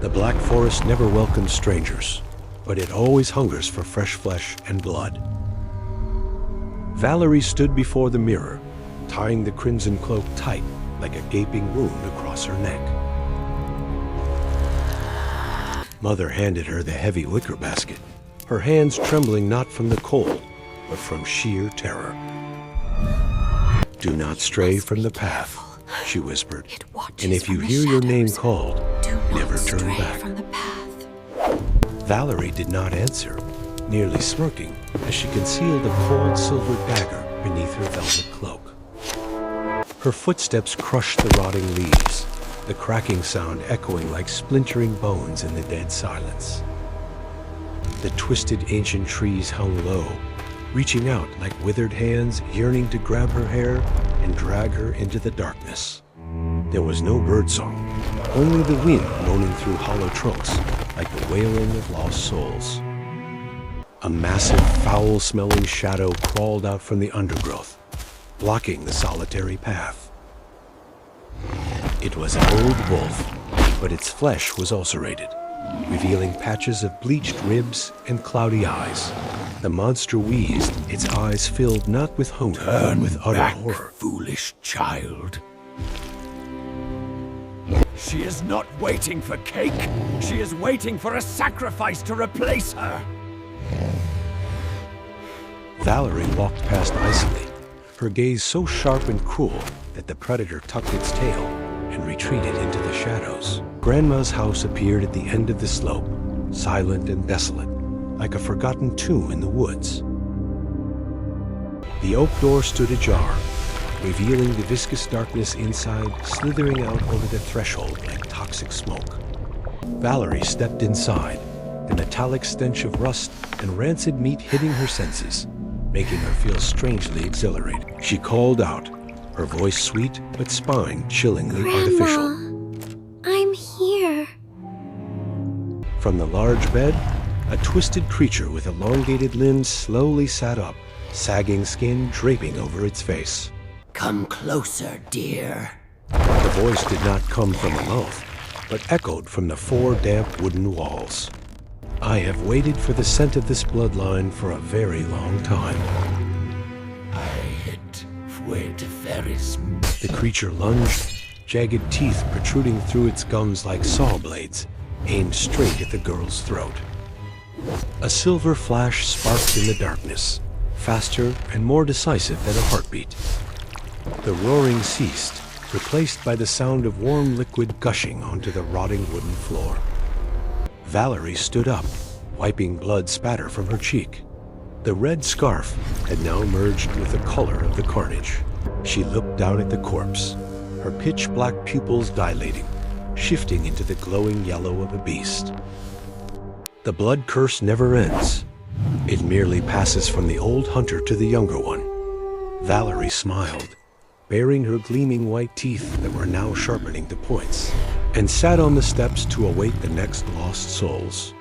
The Black Forest never welcomes strangers, but it always hungers for fresh flesh and blood. Valerie stood before the mirror, tying the crimson cloak tight like a gaping wound across her neck. Mother handed her the heavy wicker basket, her hands trembling not from the cold, but from sheer terror. "Do not stray from the path," she whispered, "and if you hear your name called, never turn back." Valerie did not answer, nearly smirking as she concealed a cold silver dagger beneath her velvet cloak. Her footsteps crushed the rotting leaves, the cracking sound echoing like splintering bones in the dead silence. The twisted ancient trees hung low, reaching out like withered hands yearning to grab her hair and drag her into the darkness. There was no birdsong, only the wind moaning through hollow trunks like the wailing of lost souls. A massive, foul-smelling shadow crawled out from the undergrowth, blocking the solitary path. It was an old wolf, but its flesh was ulcerated, revealing patches of bleached ribs and cloudy eyes. The monster wheezed, its eyes filled not with hunger, but with utter horror. Foolish child. She is not waiting for cake. She is waiting for a sacrifice to replace her. Valerie walked past icily, her gaze so sharp and cruel that the predator tucked its tail and retreated into the shadows. Grandma's house appeared at the end of the slope, silent and desolate, like a forgotten tomb in the woods. The oak door stood ajar, revealing the viscous darkness inside slithering out over the threshold like toxic smoke. Valerie stepped inside, the metallic stench of rust and rancid meat hitting her senses, making her feel strangely exhilarated. She called out, her voice sweet but spine chillingly artificial. I'm here. From the large bed, a twisted creature with elongated limbs slowly sat up, sagging skin draping over its face. Come closer, dear. The voice did not come from a mouth, but echoed from the 4 damp wooden walls. "I have waited for the scent of this bloodline for a very long time." The creature lunged, jagged teeth protruding through its gums like saw blades, aimed straight at the girl's throat. A silver flash sparked in the darkness, faster and more decisive than a heartbeat. The roaring ceased, replaced by the sound of warm liquid gushing onto the rotting wooden floor. Valerie stood up, wiping blood spatter from her cheek. The red scarf had now merged with the color of the carnage. She looked down at the corpse, her pitch-black pupils dilating, shifting into the glowing yellow of a beast. The blood curse never ends. It merely passes from the old hunter to the younger one. Valerie smiled, baring her gleaming white teeth that were now sharpening to points, and sat on the steps to await the next lost souls.